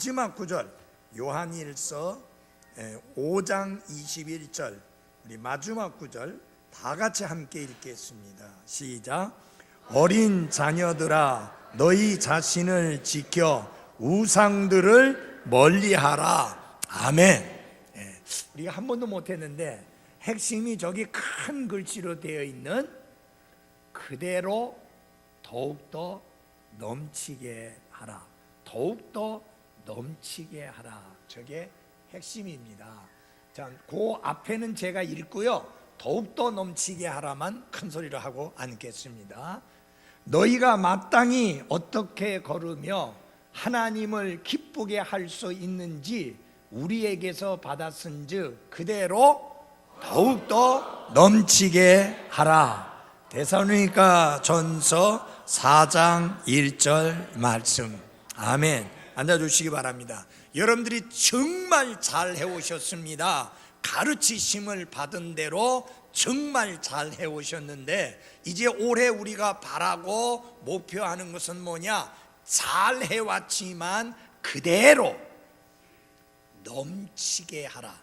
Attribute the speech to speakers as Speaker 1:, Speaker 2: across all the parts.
Speaker 1: 마지막 구절 요한일서 5장 21절 우리 마지막 구절 다 같이 함께 읽겠습니다. 시작. 어린 자녀들아 너희 자신을 지켜 우상들을 멀리하라. 아멘. 우리가 한 번도 못했는데 핵심이 저기 큰 글씨로 되어 있는 그대로 더욱더 넘치게 하라. 더욱더 넘치게 하라. 저게 핵심입니다. 자, 그 앞에는 제가 읽고요. 더욱더 넘치게 하라만 큰 소리로 하고 앉겠습니다. 너희가 마땅히 어떻게 걸으며 하나님을 기쁘게 할 수 있는지 우리에게서 받았은즉 그대로 더욱더 넘치게 하라. 데살로니가 전서 4장 1절 말씀. 아멘. 앉아주시기 바랍니다. 여러분들이 정말 잘 해오셨습니다. 가르치심을 받은 대로 정말 잘 해오셨는데 이제 올해 우리가 바라고 목표하는 것은 뭐냐? 잘 해왔지만 그대로 넘치게 하라.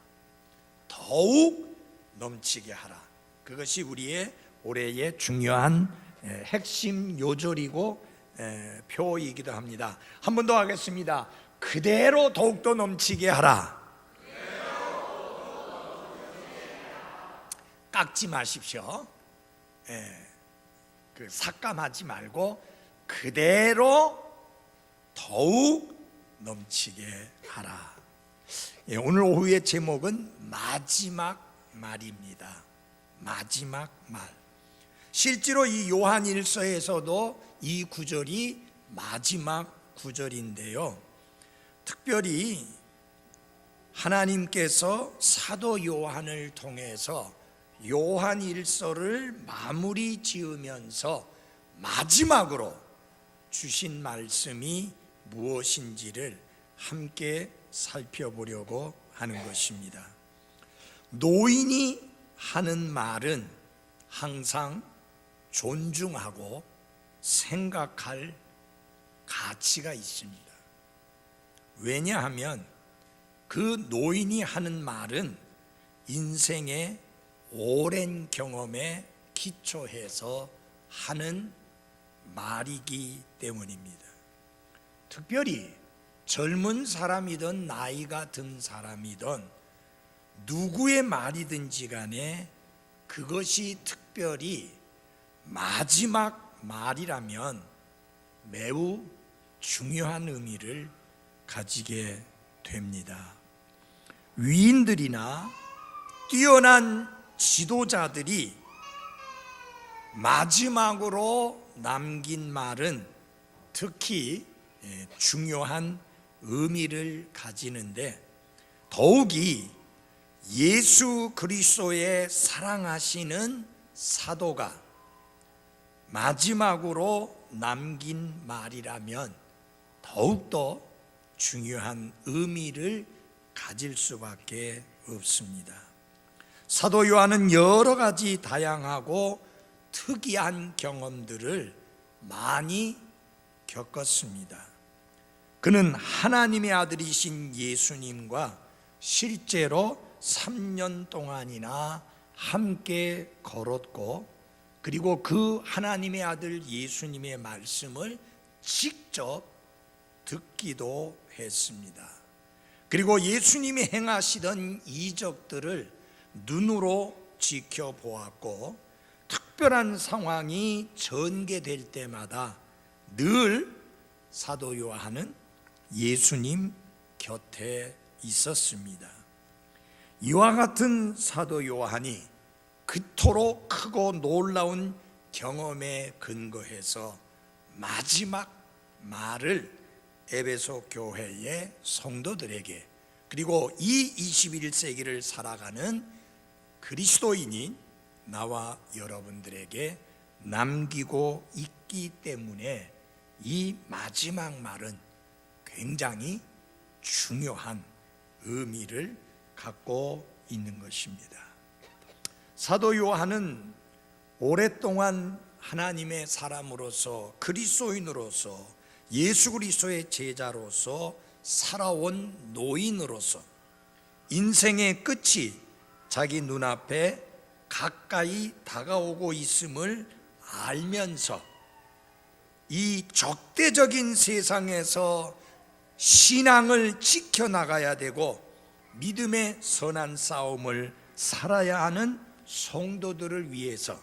Speaker 1: 더욱 넘치게 하라. 그것이 우리의 올해의 중요한 핵심 요절이고 표이기도 합니다. 한 번 더 하겠습니다. 그대로 더욱더 넘치게 하라. 깎지 마십시오. 삭감하지 말고 그대로 더욱 넘치게 하라. 오늘 오후의 제목은 마지막 말입니다. 마지막 말. 실제로 이 요한일서에서도 이 구절이 마지막 구절인데요. 특별히 하나님께서 사도 요한을 통해서 요한일서를 마무리 지으면서 마지막으로 주신 말씀이 무엇인지를 함께 살펴보려고 하는 것입니다. 노인이 하는 말은 항상 존중하고 생각할 가치가 있습니다. 왜냐하면 그 노인이 하는 말은 인생의 오랜 경험에 기초해서 하는 말이기 때문입니다. 특별히 젊은 사람이든 나이가 든 사람이든 누구의 말이든지 간에 그것이 특별히 마지막 말이라면 매우 중요한 의미를 가지게 됩니다. 위인들이나 뛰어난 지도자들이 마지막으로 남긴 말은 특히 중요한 의미를 가지는데 더욱이 예수 그리스도의 사랑하시는 사도가 마지막으로 남긴 말이라면 더욱더 중요한 의미를 가질 수밖에 없습니다. 사도 요한은 여러 가지 다양하고 특이한 경험들을 많이 겪었습니다. 그는 하나님의 아들이신 예수님과 실제로 3년 동안이나 함께 걸었고 그리고 그 하나님의 아들 예수님의 말씀을 직접 듣기도 했습니다. 그리고 예수님이 행하시던 이적들을 눈으로 지켜보았고 특별한 상황이 전개될 때마다 늘 사도 요한은 예수님 곁에 있었습니다. 이와 같은 사도 요한이 그토록 크고 놀라운 경험에 근거해서 마지막 말을 에베소 교회의 성도들에게 그리고 이 21세기를 살아가는 그리스도인인 나와 여러분들에게 남기고 있기 때문에 이 마지막 말은 굉장히 중요한 의미를 갖고 있는 것입니다. 사도 요한은 오랫동안 하나님의 사람으로서 그리스도인으로서 예수 그리스도의 제자로서 살아온 노인으로서 인생의 끝이 자기 눈앞에 가까이 다가오고 있음을 알면서 이 적대적인 세상에서 신앙을 지켜나가야 되고 믿음의 선한 싸움을 살아야 하는 성도들을 위해서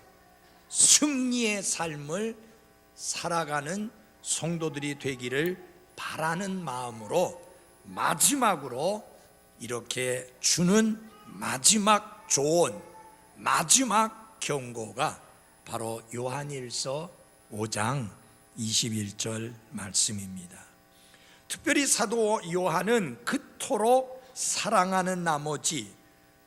Speaker 1: 승리의 삶을 살아가는 성도들이 되기를 바라는 마음으로 마지막으로 이렇게 주는 마지막 조언, 마지막 경고가 바로 요한일서 5장 21절 말씀입니다. 특별히 사도 요한은 그토록 사랑하는 나머지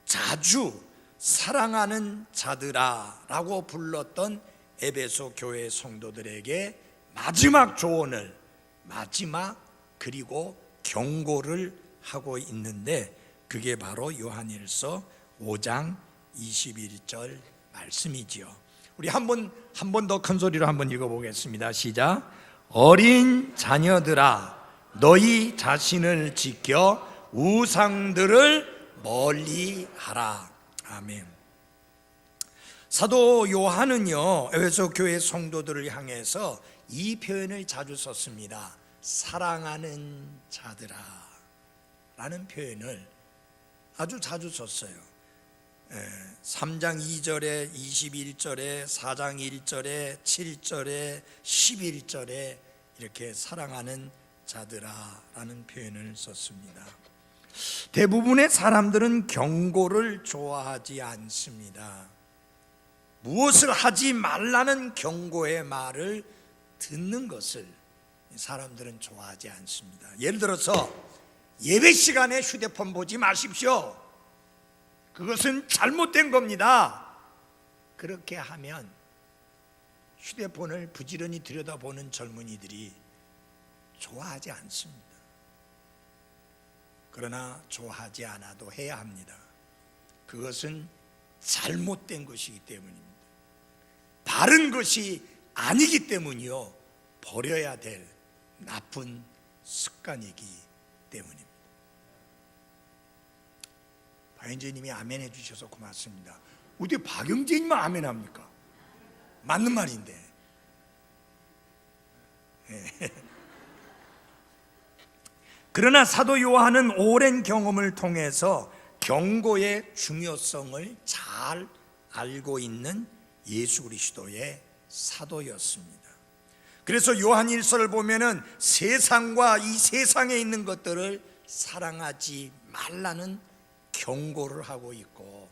Speaker 1: 자주 사랑하는 자들아 라고 불렀던 에베소 교회 성도들에게 마지막 조언을, 마지막 그리고 경고를 하고 있는데 그게 바로 요한일서 5장 21절 말씀이지요. 우리 한 번 더 큰 소리로 한번 읽어보겠습니다. 시작. 어린 자녀들아 너희 자신을 지켜 우상들을 멀리하라. 아멘. 사도 요한은요 에베소 교회 성도들을 향해서 이 표현을 자주 썼습니다. 사랑하는 자들아 라는 표현을 아주 자주 썼어요. 3장 2절에 21절에 4장 1절에 7절에 11절에 이렇게 사랑하는 자들아 라는 표현을 썼습니다. 대부분의 사람들은 경고를 좋아하지 않습니다. 무엇을 하지 말라는 경고의 말을 듣는 것을 사람들은 좋아하지 않습니다. 예를 들어서 예배 시간에 휴대폰 보지 마십시오. 그것은 잘못된 겁니다. 그렇게 하면 휴대폰을 부지런히 들여다보는 젊은이들이 좋아하지 않습니다. 그러나 좋아하지 않아도 해야 합니다. 그것은 잘못된 것이기 때문입니다. 바른 것이 아니기 때문이요 버려야 될 나쁜 습관이기 때문입니다. 박영재님이 아멘 해주셔서 고맙습니다. 어떻게 박영재님만 아멘 합니까? 맞는 말인데. 그러나 사도 요한은 오랜 경험을 통해서 경고의 중요성을 잘 알고 있는 예수 그리스도의 사도였습니다. 그래서 요한일서를 보면은 세상과 이 세상에 있는 것들을 사랑하지 말라는 경고를 하고 있고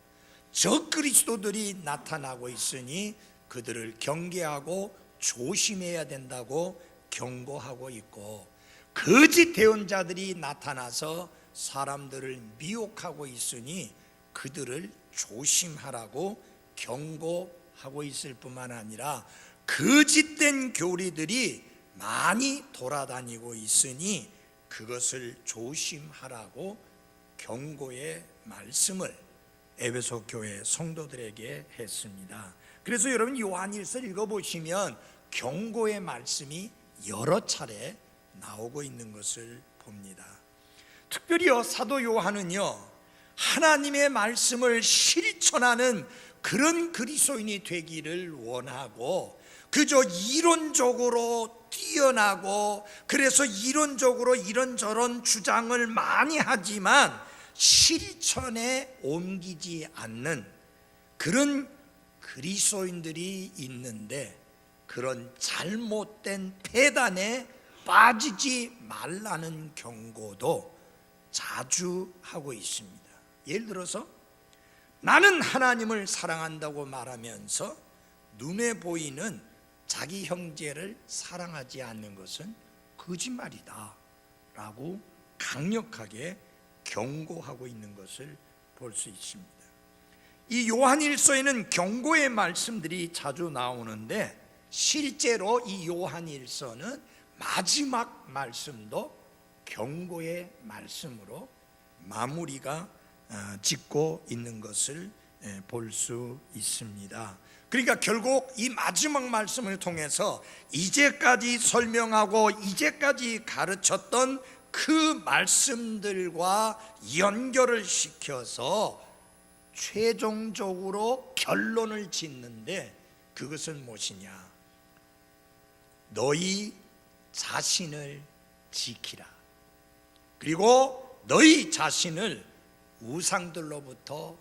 Speaker 1: 적 그리스도들이 나타나고 있으니 그들을 경계하고 조심해야 된다고 경고하고 있고 거짓 대언자들이 나타나서 사람들을 미혹하고 있으니 그들을 조심하라고 경고하고 있을 뿐만 아니라 거짓된 교리들이 많이 돌아다니고 있으니 그것을 조심하라고 경고의 말씀을 에베소 교회 성도들에게 했습니다. 그래서 여러분 요한일서 읽어보시면 경고의 말씀이 여러 차례 나오고 있는 것을 봅니다. 특별히요 사도 요한은요 하나님의 말씀을 실천하는 그런 그리스도인이 되기를 원하고 그저 이론적으로 뛰어나고 그래서 이론적으로 이런저런 주장을 많이 하지만 실천에 옮기지 않는 그런 그리스도인들이 있는데 그런 잘못된 패단에 빠지지 말라는 경고도 자주 하고 있습니다. 예를 들어서 나는 하나님을 사랑한다고 말하면서 눈에 보이는 자기 형제를 사랑하지 않는 것은 거짓말이다 라고 강력하게 경고하고 있는 것을 볼 수 있습니다. 이 요한일서에는 경고의 말씀들이 자주 나오는데 실제로 이 요한일서는 마지막 말씀도 경고의 말씀으로 마무리가 짓고 있는 것을 볼 수 있습니다. 그러니까 결국 이 마지막 말씀을 통해서 이제까지 설명하고 이제까지 가르쳤던 그 말씀들과 연결을 시켜서 최종적으로 결론을 짓는데, 그것은 무엇이냐? 너희 자신을 지키라. 그리고 너희 자신을 우상들로부터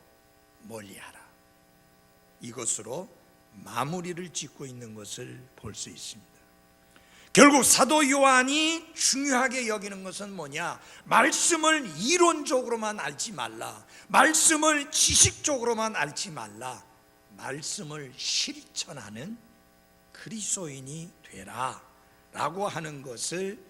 Speaker 1: 멀리하라. 이것으로 마무리를 짓고 있는 것을 볼 수 있습니다. 결국 사도 요한이 중요하게 여기는 것은 뭐냐? 말씀을 이론적으로만 알지 말라. 말씀을 지식적으로만 알지 말라. 말씀을 실천하는 그리스도인이 되라 라고 하는 것을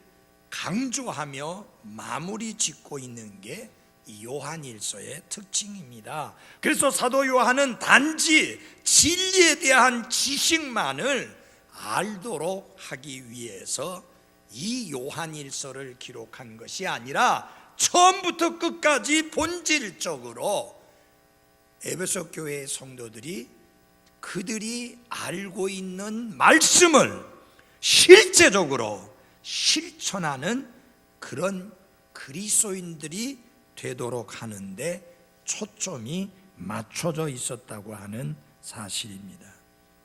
Speaker 1: 강조하며 마무리 짓고 있는 게 이 요한일서의 특징입니다. 그래서 사도 요한은 단지 진리에 대한 지식만을 알도록 하기 위해서 이 요한일서를 기록한 것이 아니라 처음부터 끝까지 본질적으로 에베소 교회의 성도들이 그들이 알고 있는 말씀을 실제적으로 실천하는 그런 그리스도인들이 되도록 하는데 초점이 맞춰져 있었다고 하는 사실입니다.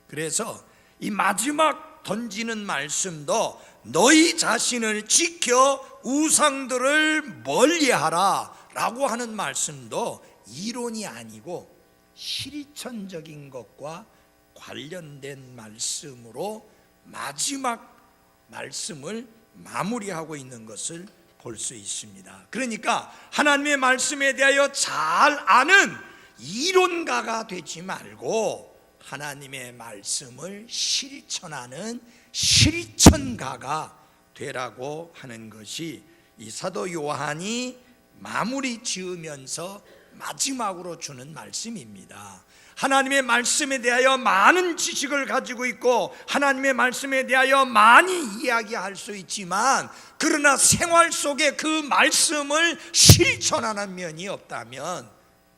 Speaker 1: 그래서 이 마지막 던지는 말씀도 너희 자신을 지켜 우상들을 멀리하라 라고 하는 말씀도 이론이 아니고 실천적인 것과 관련된 말씀으로 마지막 말씀을 마무리하고 있는 것을 볼 수 있습니다. 그러니까 하나님의 말씀에 대하여 잘 아는 이론가가 되지 말고 하나님의 말씀을 실천하는 실천가가 되라고 하는 것이 이 사도 요한이 마무리 지으면서 마지막으로 주는 말씀입니다. 하나님의 말씀에 대하여 많은 지식을 가지고 있고 하나님의 말씀에 대하여 많이 이야기할 수 있지만, 그러나 생활 속에 그 말씀을 실천하는 면이 없다면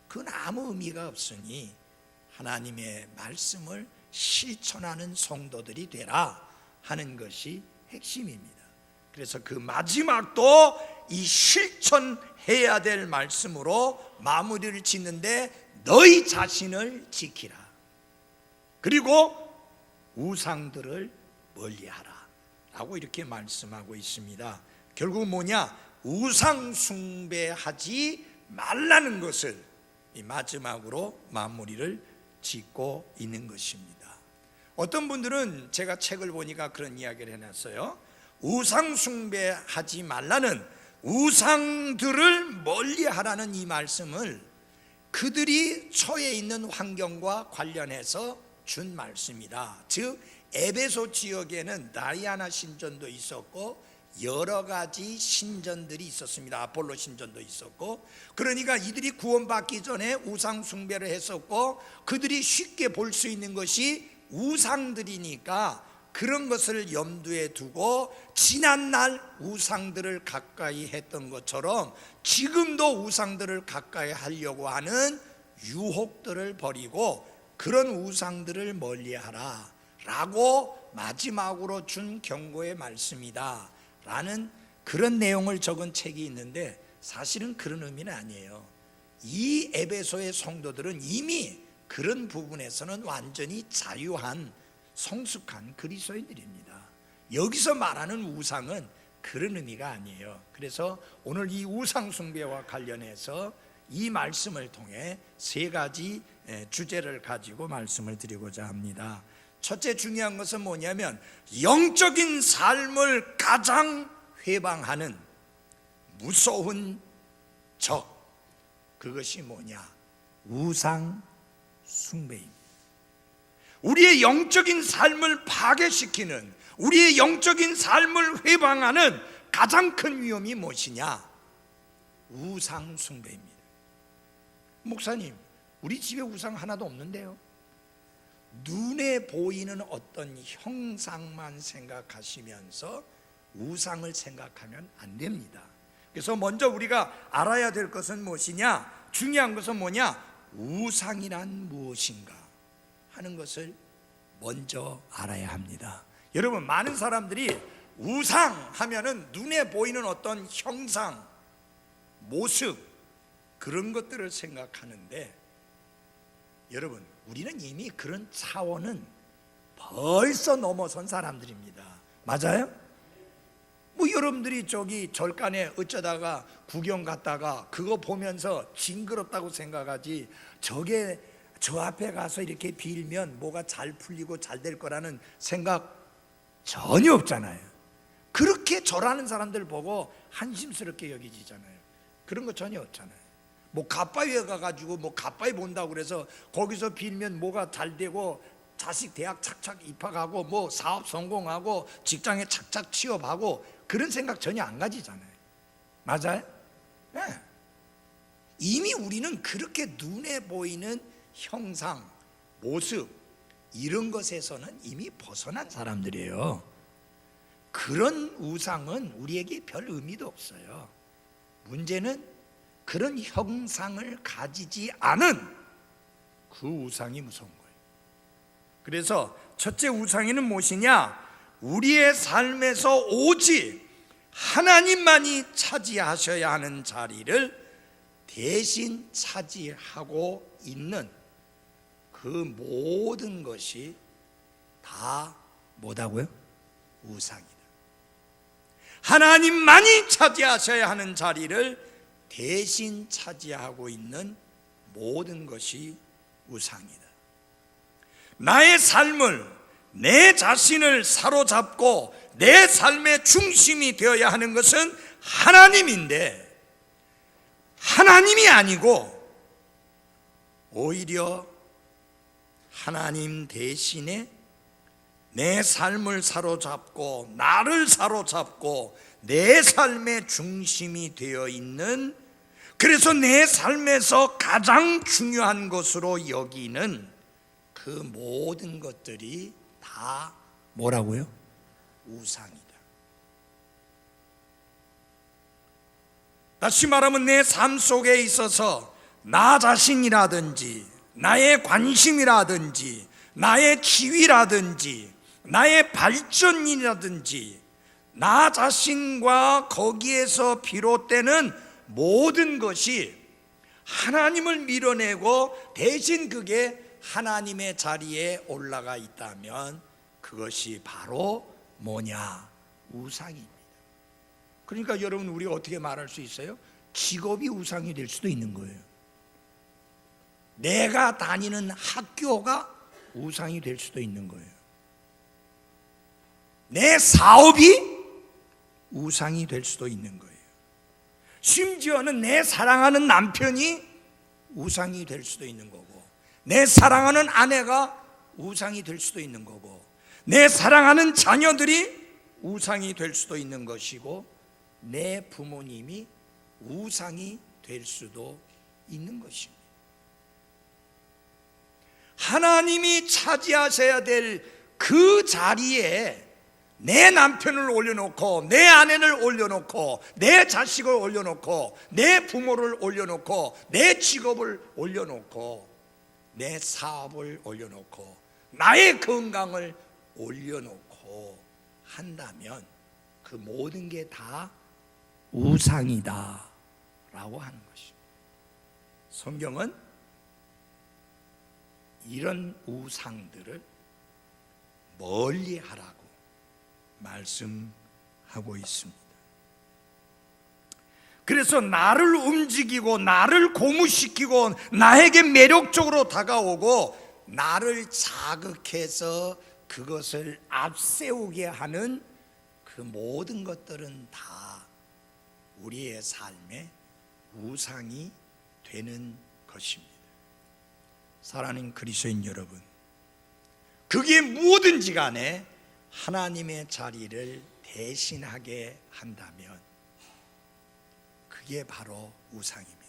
Speaker 1: 그건 아무 의미가 없으니 하나님의 말씀을 실천하는 성도들이 되라 하는 것이 핵심입니다. 그래서 그 마지막도 이 실천해야 될 말씀으로 마무리를 짓는데, 너희 자신을 지키라. 그리고 우상들을 멀리하라 라고 이렇게 말씀하고 있습니다. 결국 뭐냐? 우상 숭배하지 말라는 것을 이 마지막으로 마무리를 짓고 있는 것입니다. 어떤 분들은 제가 책을 보니까 그런 이야기를 해놨어요. 우상 숭배하지 말라는, 우상들을 멀리하라는 이 말씀을 그들이 처해 있는 환경과 관련해서 준 말씀이다. 즉 에베소 지역에는 다이아나 신전도 있었고 여러 가지 신전들이 있었습니다. 아폴로 신전도 있었고, 그러니까 이들이 구원받기 전에 우상 숭배를 했었고 그들이 쉽게 볼 수 있는 것이 우상들이니까 그런 것을 염두에 두고 지난날 우상들을 가까이 했던 것처럼 지금도 우상들을 가까이 하려고 하는 유혹들을 버리고 그런 우상들을 멀리하라 라고 마지막으로 준 경고의 말씀이다 라는 그런 내용을 적은 책이 있는데, 사실은 그런 의미는 아니에요. 이 에베소의 성도들은 이미 그런 부분에서는 완전히 자유한 성숙한 그리스도인들입니다. 여기서 말하는 우상은 그런 의미가 아니에요. 그래서 오늘 이 우상 숭배와 관련해서 이 말씀을 통해 세 가지 주제를 가지고 말씀을 드리고자 합니다. 첫째 중요한 것은 뭐냐면 영적인 삶을 가장 회방하는 무서운 적, 그것이 뭐냐? 우상 숭배입니다. 우리의 영적인 삶을 파괴시키는, 우리의 영적인 삶을 회방하는 가장 큰 위험이 무엇이냐? 우상 숭배입니다. 목사님, 우리 집에 우상 하나도 없는데요. 눈에 보이는 어떤 형상만 생각하시면서 우상을 생각하면 안 됩니다. 그래서 먼저 우리가 알아야 될 것은 무엇이냐? 중요한 것은 뭐냐? 우상이란 무엇인가 하는 것을 먼저 알아야 합니다. 여러분, 많은 사람들이 우상 하면은 눈에 보이는 어떤 형상, 모습, 그런 것들을 생각하는데, 여러분, 우리는 이미 그런 차원은 벌써 넘어선 사람들입니다. 맞아요? 뭐 여러분들이 저기 절간에 어쩌다가 구경 갔다가 그거 보면서 징그럽다고 생각하지, 저게 저 앞에 가서 이렇게 빌면 뭐가 잘 풀리고 잘 될 거라는 생각 전혀 없잖아요. 그렇게 절하는 사람들 보고 한심스럽게 여기지잖아요. 그런 거 전혀 없잖아요. 뭐 가빠이에 가가지고 뭐 가빠이 본다고 그래서 거기서 빌면 뭐가 잘 되고 자식 대학 착착 입학하고 뭐 사업 성공하고 직장에 착착 취업하고 그런 생각 전혀 안 가지잖아요. 맞아요? 네. 이미 우리는 그렇게 눈에 보이는 형상, 모습, 이런 것에서는 이미 벗어난 사람들이에요. 그런 우상은 우리에게 별 의미도 없어요. 문제는 그런 형상을 가지지 않은 그 우상이 무서운 거예요. 그래서 첫째 우상에는 무엇이냐? 우리의 삶에서 오직 하나님만이 차지하셔야 하는 자리를 대신 차지하고 있는 그 모든 것이 다 뭐다고요? 우상이다. 하나님만이 차지하셔야 하는 자리를 대신 차지하고 있는 모든 것이 우상이다. 나의 삶을, 내 자신을 사로잡고 내 삶의 중심이 되어야 하는 것은 하나님인데, 하나님이 아니고 오히려 하나님 대신에 내 삶을 사로잡고 나를 사로잡고 내 삶의 중심이 되어 있는, 그래서 내 삶에서 가장 중요한 것으로 여기는 그 모든 것들이 다 뭐라고요? 우상이다. 다시 말하면 내 삶 속에 있어서 나 자신이라든지 나의 관심이라든지 나의 지위라든지 나의 발전이라든지 나 자신과 거기에서 비롯되는 모든 것이 하나님을 밀어내고 대신 그게 하나님의 자리에 올라가 있다면 그것이 바로 뭐냐? 우상입니다. 그러니까 여러분, 우리가 어떻게 말할 수 있어요? 직업이 우상이 될 수도 있는 거예요. 내가 다니는 학교가 우상이 될 수도 있는 거예요. 내 사업이 우상이 될 수도 있는 거예요. 심지어는 내 사랑하는 남편이 우상이 될 수도 있는 거고, 내 사랑하는 아내가 우상이 될 수도 있는 거고, 내 사랑하는 자녀들이 우상이 될 수도 있는 것이고, 내 부모님이 우상이 될 수도 있는 것입니다. 하나님이 차지하셔야 될 그 자리에 내 남편을 올려놓고 내 아내를 올려놓고 내 자식을 올려놓고 내 부모를 올려놓고 내 직업을 올려놓고 내 사업을 올려놓고 나의 건강을 올려놓고 한다면 그 모든 게 다 우상이다 라고 하는 것입니다. 성경은 이런 우상들을 멀리 하라고 말씀하고 있습니다. 그래서 나를 움직이고 나를 고무시키고 나에게 매력적으로 다가오고 나를 자극해서 그것을 앞세우게 하는 그 모든 것들은 다 우리의 삶에 우상이 되는 것입니다. 사랑하는 그리스도인 여러분, 그게 무엇든지 간에 하나님의 자리를 대신하게 한다면 그게 바로 우상입니다.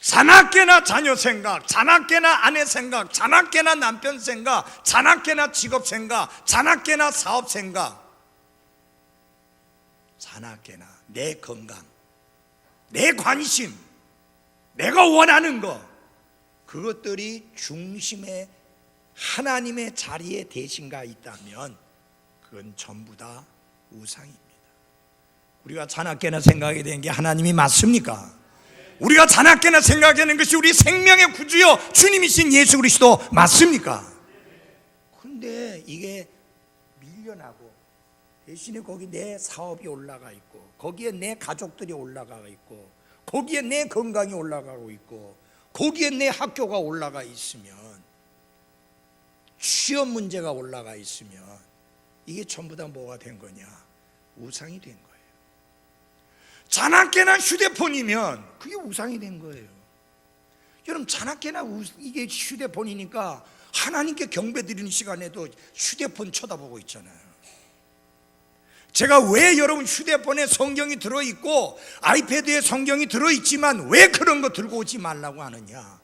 Speaker 1: 자나깨나 자녀 생각, 자나깨나 아내 생각, 자나깨나 남편 생각, 자나깨나 직업 생각, 자나깨나 사업 생각, 자나깨나 내 건강, 내 관심, 내가 원하는 것, 그것들이 중심에 하나님의 자리에 대신가 있다면 그건 전부 다 우상입니다. 우리가 자나깨나 생각하게 된 게 하나님이 맞습니까? 우리가 자나깨나 생각하는 것이 우리 생명의 구주여 주님이신 예수 그리스도 맞습니까? 근데 이게 밀려나고 대신에 거기 내 사업이 올라가 있고 거기에 내 가족들이 올라가 있고 거기에 내 건강이 올라가고 있고 거기에 내 학교가 올라가 있으면 취업 문제가 올라가 있으면 이게 전부 다 뭐가 된 거냐? 우상이 된 거예요. 자나깨나 휴대폰이면 그게 우상이 된 거예요. 여러분 자나깨나 이게 휴대폰이니까 하나님께 경배드리는 시간에도 휴대폰 쳐다보고 있잖아요. 제가 왜 여러분 휴대폰에 성경이 들어있고 아이패드에 성경이 들어있지만 왜 그런 거 들고 오지 말라고 하느냐?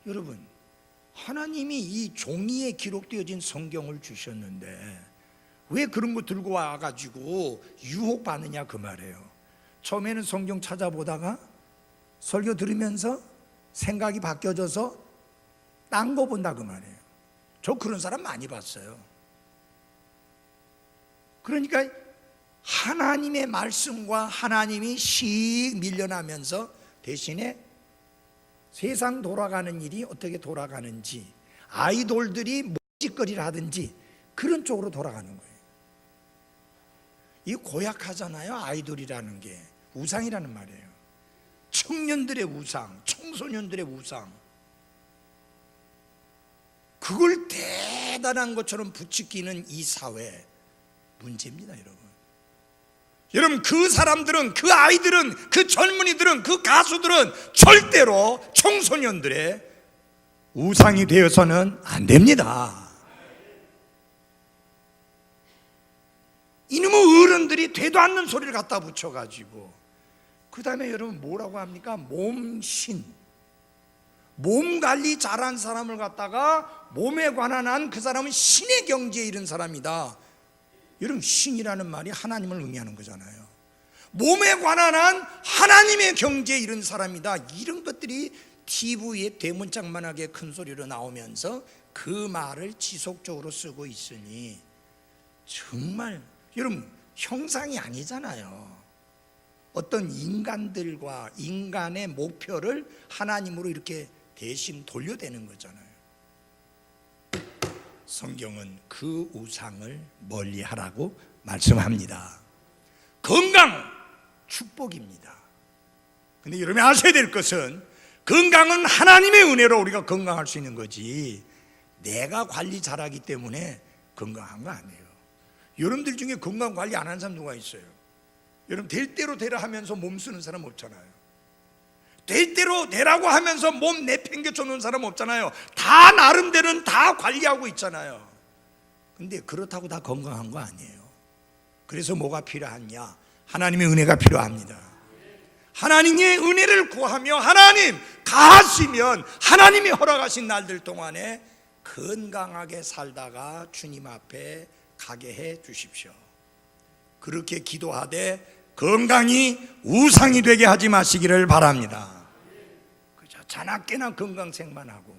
Speaker 1: 여러분 하나님이 이 종이에 기록되어진 성경을 주셨는데 왜 그런 거 들고 와가지고 유혹받느냐 그 말이에요. 처음에는 성경 찾아보다가 설교 들으면서 생각이 바뀌어져서 딴 거 본다 그 말이에요. 저 그런 사람 많이 봤어요. 그러니까 하나님의 말씀과 하나님이 씩 밀려나면서 대신에 세상 돌아가는 일이 어떻게 돌아가는지 아이돌들이 뭐짓거리를 하든지 그런 쪽으로 돌아가는 거예요. 이 고약하잖아요. 아이돌이라는 게 우상이라는 말이에요. 청년들의 우상, 청소년들의 우상, 그걸 대단한 것처럼 부추기는 이 사회 문제입니다. 여러분 그 사람들은, 그 아이들은, 그 젊은이들은, 그 가수들은 절대로 청소년들의 우상이 되어서는 안 됩니다. 이놈의 어른들이 되도 않는 소리를 갖다 붙여가지고 그 다음에 여러분 뭐라고 합니까? 몸신, 몸 관리 잘한 사람을 갖다가 몸에 관한 한 그 사람은 신의 경지에 이른 사람이다. 여러분 신이라는 말이 하나님을 의미하는 거잖아요. 몸에 관한 한 하나님의 경지에 이른 사람이다. 이런 것들이 TV에 대문짝만하게 큰 소리로 나오면서 그 말을 지속적으로 쓰고 있으니 정말 여러분 형상이 아니잖아요. 어떤 인간들과 인간의 목표를 하나님으로 이렇게 대신 돌려대는 거잖아요. 성경은 그 우상을 멀리하라고 말씀합니다. 건강 축복입니다. 근데 여러분이 아셔야 될 것은 건강은 하나님의 은혜로 우리가 건강할 수 있는 거지 내가 관리 잘하기 때문에 건강한 거 아니에요. 여러분들 중에 건강 관리 안 하는 사람 누가 있어요? 여러분 될 대로 되라 하면서 몸 쓰는 사람 없잖아요. 될 대로 되라고 하면서 몸 내팽겨 쫓는 사람 없잖아요. 다 나름대로는 다 관리하고 있잖아요. 근데 그렇다고 다 건강한 거 아니에요. 그래서 뭐가 필요하냐? 하나님의 은혜가 필요합니다. 하나님의 은혜를 구하며 하나님 가하시면 하나님이 허락하신 날들 동안에 건강하게 살다가 주님 앞에 가게 해 주십시오. 그렇게 기도하되 건강이 우상이 되게 하지 마시기를 바랍니다. 그죠? 자나깨나 건강생만 하고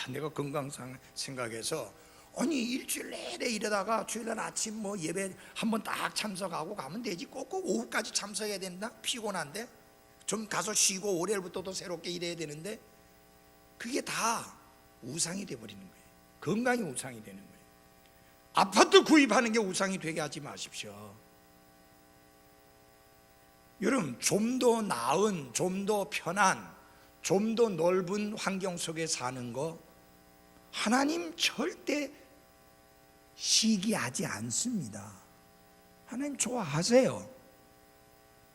Speaker 1: 내가 건강상 생각해서 아니 일주일 내내 이러다가 주일날 아침 뭐 예배 한번 딱 참석하고 가면 되지 꼭 오후까지 참석해야 된다? 피곤한데 좀 가서 쉬고 월요일부터 또 새롭게 일해야 되는데 그게 다 우상이 돼버리는 거예요. 건강이 우상이 되는 거예요. 아파트 구입하는 게 우상이 되게 하지 마십시오. 여러분 좀 더 나은, 좀 더 편한, 좀 더 넓은 환경 속에 사는 거 하나님 절대 시기하지 않습니다. 하나님 좋아하세요.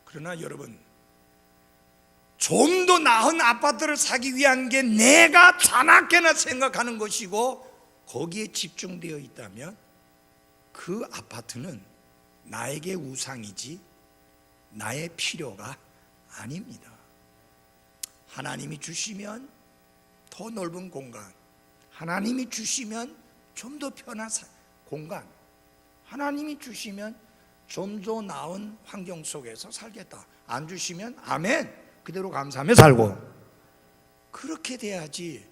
Speaker 1: 그러나 여러분 좀 더 나은 아파트를 사기 위한 게 내가 자나깨나 생각하는 것이고 거기에 집중되어 있다면 그 아파트는 나에게 우상이지 나의 필요가 아닙니다. 하나님이 주시면 더 넓은 공간, 하나님이 주시면 좀 더 편한 공간, 하나님이 주시면 좀 더 나은 환경 속에서 살겠다. 안 주시면 아멘 그대로 감사하며 살고 그렇게 돼야지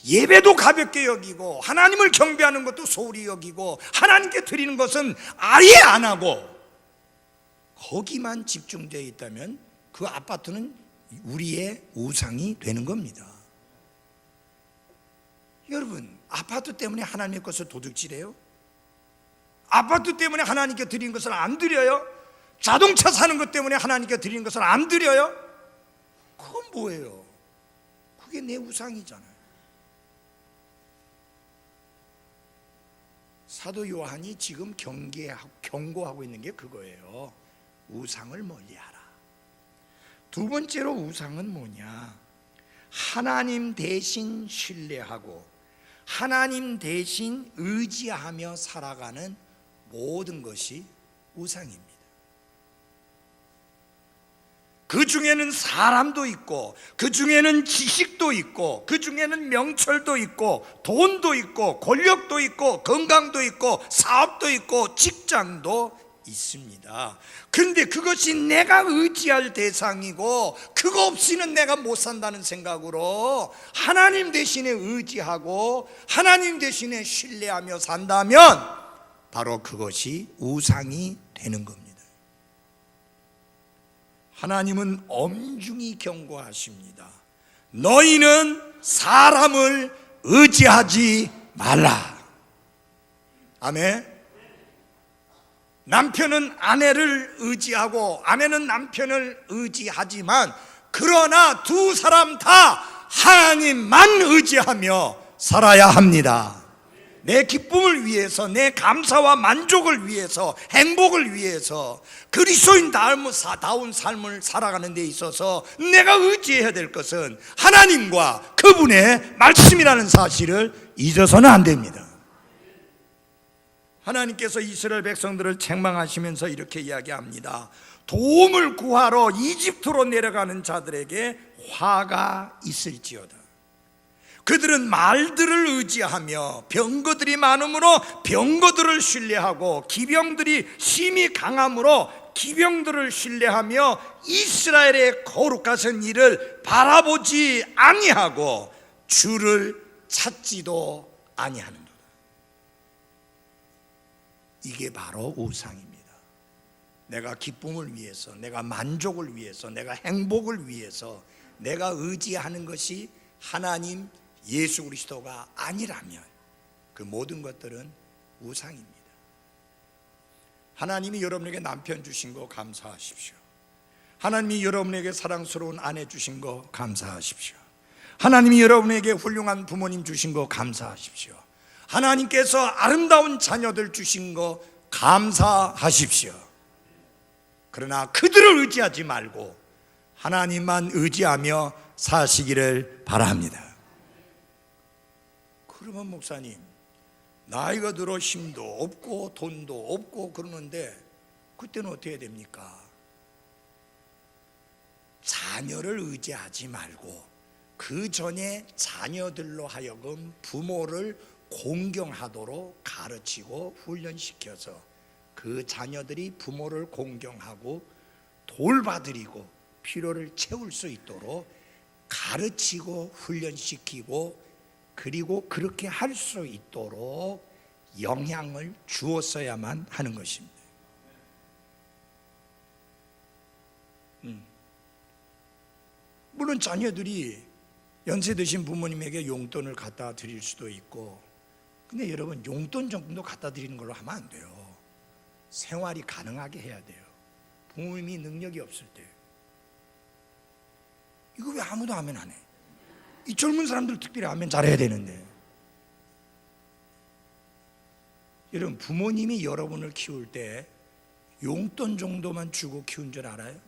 Speaker 1: 예배도 가볍게 여기고 하나님을 경배하는 것도 소홀히 여기고 하나님께 드리는 것은 아예 안 하고 거기만 집중되어 있다면 그 아파트는 우리의 우상이 되는 겁니다. 여러분, 아파트 때문에 하나님의 것을 도둑질해요? 아파트 때문에 하나님께 드린 것을 안 드려요? 자동차 사는 것 때문에 하나님께 드리는 것을 안 드려요? 그건 뭐예요? 그게 내 우상이잖아요. 사도 요한이 지금 경고하고 있는 게 그거예요. 우상을 멀리하라. 두 번째로 우상은 뭐냐? 하나님 대신 신뢰하고 하나님 대신 의지하며 살아가는 모든 것이 우상입니다. 그 중에는 사람도 있고 그 중에는 지식도 있고 그 중에는 명철도 있고 돈도 있고 권력도 있고 건강도 있고 사업도 있고 직장도 있습니다. 그런데 그것이 내가 의지할 대상이고 그거 없이는 내가 못 산다는 생각으로 하나님 대신에 의지하고 하나님 대신에 신뢰하며 산다면 바로 그것이 우상이 되는 겁니다. 하나님은 엄중히 경고하십니다. 너희는 사람을 의지하지 말라. 아멘. 남편은 아내를 의지하고 아내는 남편을 의지하지만 그러나 두 사람 다 하나님만 의지하며 살아야 합니다. 내 기쁨을 위해서, 내 감사와 만족을 위해서, 행복을 위해서 그리스도인다운 삶을 살아가는 데 있어서 내가 의지해야 될 것은 하나님과 그분의 말씀이라는 사실을 잊어서는 안 됩니다. 하나님께서 이스라엘 백성들을 책망하시면서 이렇게 이야기합니다. 도움을 구하러 이집트로 내려가는 자들에게 화가 있을지어다. 그들은 말들을 의지하며 병거들이 많으므로 병거들을 신뢰하고 기병들이 심히 강함으로 기병들을 신뢰하며 이스라엘의 거룩하신 일을 바라보지 아니하고 주를 찾지도 아니하는도다. 이게 바로 우상입니다. 내가 기쁨을 위해서, 내가 만족을 위해서, 내가 행복을 위해서 내가 의지하는 것이 하나님 예수 그리스도가 아니라면 그 모든 것들은 우상입니다. 하나님이 여러분에게 남편 주신 거 감사하십시오. 하나님이 여러분에게 사랑스러운 아내 주신 거 감사하십시오. 하나님이 여러분에게 훌륭한 부모님 주신 거 감사하십시오. 하나님께서 아름다운 자녀들 주신 거 감사하십시오. 그러나 그들을 의지하지 말고 하나님만 의지하며 사시기를 바랍니다. 그러면 목사님, 나이가 들어 힘도 없고 돈도 없고 그러는데 그때는 어떻게 해야 됩니까? 자녀를 의지하지 말고 그 전에 자녀들로 하여금 부모를 공경하도록 가르치고 훈련시켜서 그 자녀들이 부모를 공경하고 돌봐드리고 필요를 채울 수 있도록 가르치고 훈련시키고 그리고 그렇게 할 수 있도록 영향을 주었어야만 하는 것입니다. 물론 자녀들이 연세 드신 부모님에게 용돈을 갖다 드릴 수도 있고, 근데 여러분 용돈 정도 갖다 드리는 걸로 하면 안 돼요. 생활이 가능하게 해야 돼요. 부모님이 능력이 없을 때. 이거 왜 아무도 아멘 안 해? 이 젊은 사람들 특별히 아멘 잘해야 되는데. 여러분, 부모님이 여러분을 키울 때 용돈 정도만 주고 키운 줄 알아요?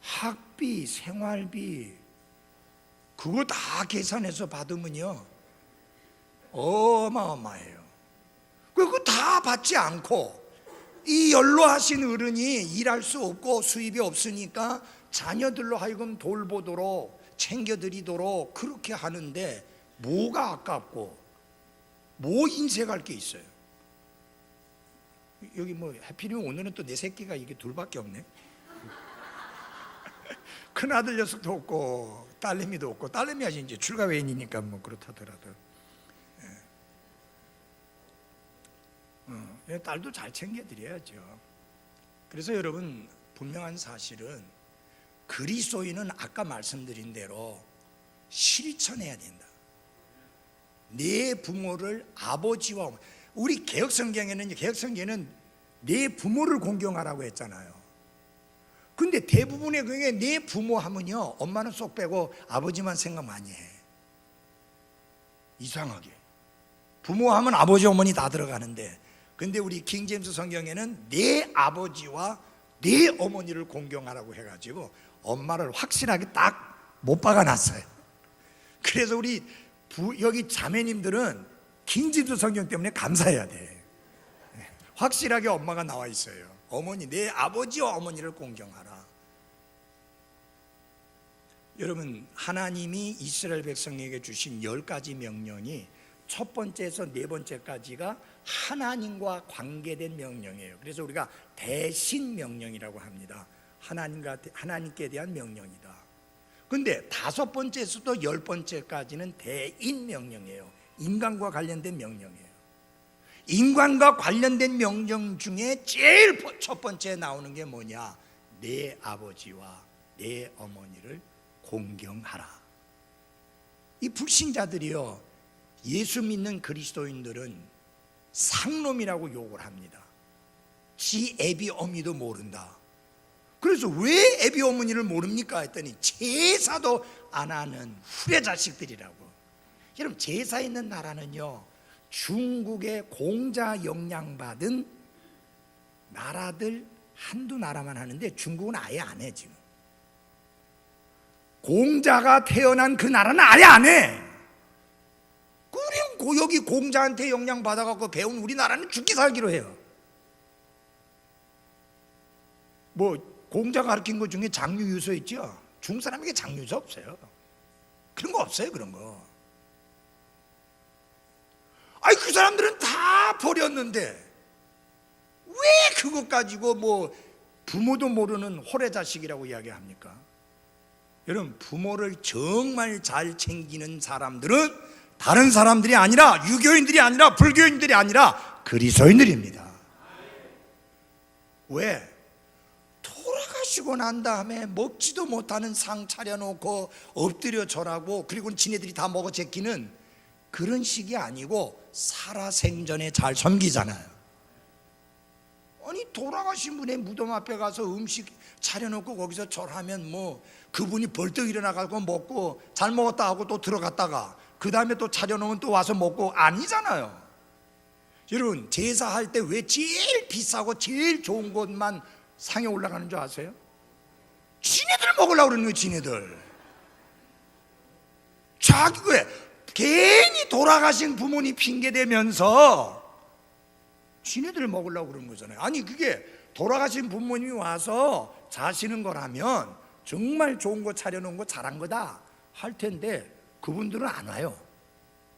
Speaker 1: 학비, 생활비 그거 다 계산해서 받으면요 어마어마해요. 그거 다 받지 않고 이 연로하신 어른이 일할 수 없고 수입이 없으니까 자녀들로 하여금 돌보도록 챙겨드리도록 그렇게 하는데 뭐가 아깝고 뭐 인색할 게 있어요? 여기 뭐 해피님 오늘은 또 내 새끼가 이게 둘밖에 없네. 큰아들 녀석도 없고 딸내미도 없고, 딸내미가 이제 출가 외인이니까 뭐 그렇다더라도 딸도 잘 챙겨드려야죠. 그래서 여러분, 분명한 사실은 그리스도인은 아까 말씀드린 대로 실천해야 된다. 내 부모를 아버지와, 우리 개혁성경에는 내 부모를 공경하라고 했잖아요. 근데 대부분의 경우에 내 부모 하면요, 엄마는 쏙 빼고 아버지만 생각 많이 해. 이상하게 부모 하면 아버지 어머니 다 들어가는데, 근데 우리 킹제임스 성경에는 내 아버지와 내 어머니를 공경하라고 해가지고 엄마를 확실하게 딱 못 박아놨어요. 그래서 우리 여기 자매님들은 킹제임스 성경 때문에 감사해야 돼. 확실하게 엄마가 나와 있어요. 어머니, 내 아버지와 어머니를 공경하라. 여러분, 하나님이 이스라엘 백성에게 주신 10가지 명령이 첫 번째에서 네 번째까지가 하나님과 관계된 명령이에요. 그래서 우리가 대신 명령이라고 합니다. 하나님께 대한 명령이다. 근데 다섯 번째에서도 10번째까지는 대인 명령이에요. 인간과 관련된 명령이에요. 인간과 관련된 명령 중에 제일 첫 번째에 나오는 게 뭐냐? 내 아버지와 내 어머니를 공경하라. 이 불신자들이요, 예수 믿는 그리스도인들은 상놈이라고 욕을 합니다. 지 애비 어미도 모른다. 그래서 왜 애비 어머니를 모릅니까 했더니 제사도 안 하는 후레자식들이라고. 여러분, 제사 있는 나라는요, 중국의 공자 영향받은 나라들 한두 나라만 하는데 중국은 아예 안 해. 지금 공자가 태어난 그 나라는 아예 안 해. 그럼 여기 공자한테 영향받아갖고 배운 우리나라는 죽기 살기로 해요. 뭐 공자가 가르친 것 중에 장유유서 있죠? 중국 사람에게 장유유서 없어요. 그런 거 없어요. 그런 거. 아니, 그 사람들은 다 버렸는데 왜 그것 가지고 뭐 부모도 모르는 호래자식이라고 이야기합니까? 여러분, 부모를 정말 잘 챙기는 사람들은 다른 사람들이 아니라, 유교인들이 아니라, 불교인들이 아니라 그리스도인들입니다. 왜? 돌아가시고 난 다음에 먹지도 못하는 상 차려놓고 엎드려 절하고, 그리고 지네들이 다 먹어 제끼는 그런 식이 아니고 살아생전에 잘 섬기잖아요. 아니, 돌아가신 분의 무덤 앞에 가서 음식 차려놓고 거기서 절하면 뭐 그분이 벌떡 일어나가고 먹고 잘 먹었다 하고 또 들어갔다가 그 다음에 또 차려놓으면 또 와서 먹고, 아니잖아요. 여러분, 제사할 때 왜 제일 비싸고 제일 좋은 것만 상에 올라가는 줄 아세요? 지네들 먹으려고 그러는 거예요. 지네들. 자기 왜 괜히 돌아가신 부모님 핑계대면서 지네들 먹으려고 그러는 거잖아요. 아니, 그게 돌아가신 부모님이 와서 자시는 거라면 정말 좋은 거 차려놓은 거 잘한 거다 할 텐데 그분들은 안 와요.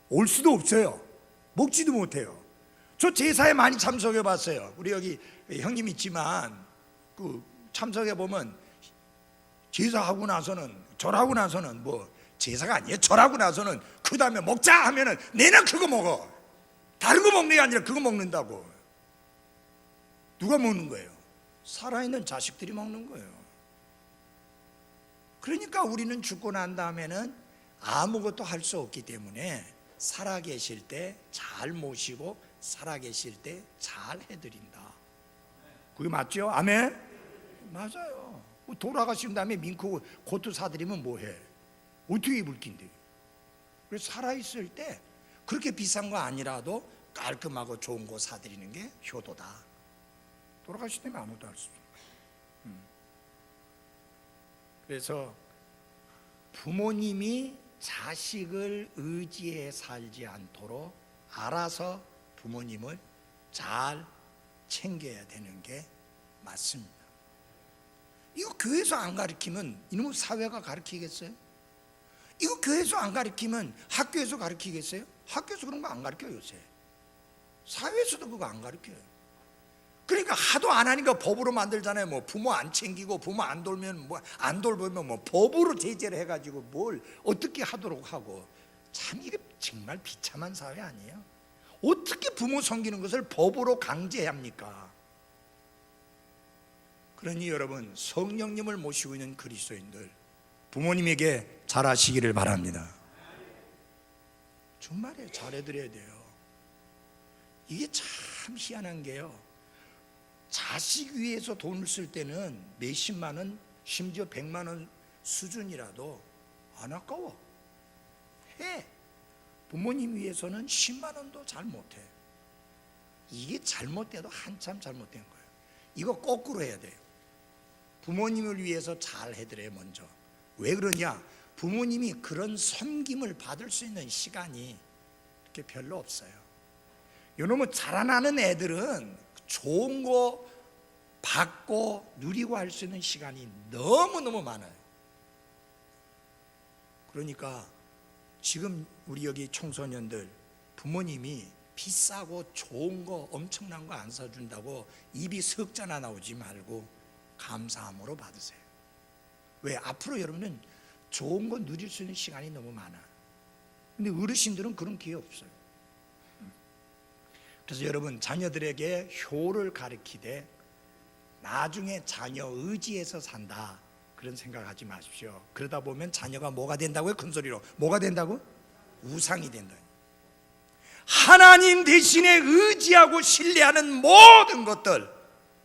Speaker 1: 올 수도 없어요. 먹지도 못해요. 저 제사에 많이 참석해 봤어요. 우리 여기 형님 있지만 그 참석해 보면 제사하고 나서는, 절하고 나서는, 뭐 제사가 아니에요, 절하고 나서는 그 다음에 먹자 하면은 내는 그거 먹어. 다른 거 먹는 게 아니라 그거 먹는다고. 누가 먹는 거예요? 살아있는 자식들이 먹는 거예요. 그러니까 우리는 죽고 난 다음에는 아무것도 할 수 없기 때문에 살아계실 때 잘 모시고 살아계실 때 잘 해드린다. 그게 맞죠? 아멘? 맞아요. 돌아가신 다음에 민크 코트 사드리면 뭐해? 어떻게 입을 낀데? 그래서 살아있을 때 그렇게 비싼 거 아니라도 깔끔하고 좋은 거 사드리는 게 효도다. 돌아가실 때면 아무도 할 수 없어요. 그래서 부모님이 자식을 의지해 살지 않도록 알아서 부모님을 잘 챙겨야 되는 게 맞습니다. 이거 교회에서 안 가르치면 이놈의 사회가 가르치겠어요? 이거 교회에서 안 가르치면 학교에서 가르치겠어요? 학교에서 그런 거 안 가르쳐요. 요새 사회에서도 그거 안 가르쳐요. 그러니까 하도 안 하니까 법으로 만들잖아요. 뭐 부모 안 챙기고 부모 안 돌면 뭐 안 돌보면 뭐 법으로 제재를 해가지고 뭘 어떻게 하도록 하고. 참 이게 정말 비참한 사회 아니에요? 어떻게 부모 섬기는 것을 법으로 강제합니까? 그러니 여러분, 성령님을 모시고 있는 그리스도인들, 부모님에게 잘하시기를 바랍니다. 정말에 잘해드려야 돼요. 이게 참 희한한 게요, 자식 위해서 돈을 쓸 때는 몇십만 원, 심지어 100만 원 수준이라도 안 아까워. 해. 부모님 위해서는 10만 원도 잘 못해. 이게 잘못돼도 한참 잘못된 거예요. 이거 거꾸로 해야 돼요. 부모님을 위해서 잘 해드려요. 먼저. 왜 그러냐? 부모님이 그런 섬김을 받을 수 있는 시간이 이렇게 별로 없어요. 요놈의 자라나는 애들은 좋은 거 받고 누리고 할 수 있는 시간이 너무너무 많아요. 그러니까 지금 우리 여기 청소년들, 부모님이 비싸고 좋은 거 엄청난 거 안 사준다고 입이 석자나 나오지 말고 감사함으로 받으세요. 왜? 앞으로 여러분은 좋은 거 누릴 수 있는 시간이 너무 많아. 근데 어르신들은 그런 기회 없어요. 그래서 여러분, 자녀들에게 효를 가르치되 나중에 자녀 의지해서 산다, 그런 생각하지 마십시오. 그러다 보면 자녀가 뭐가 된다고요? 큰 소리로. 뭐가 된다고? 우상이 된다. 하나님 대신에 의지하고 신뢰하는 모든 것들,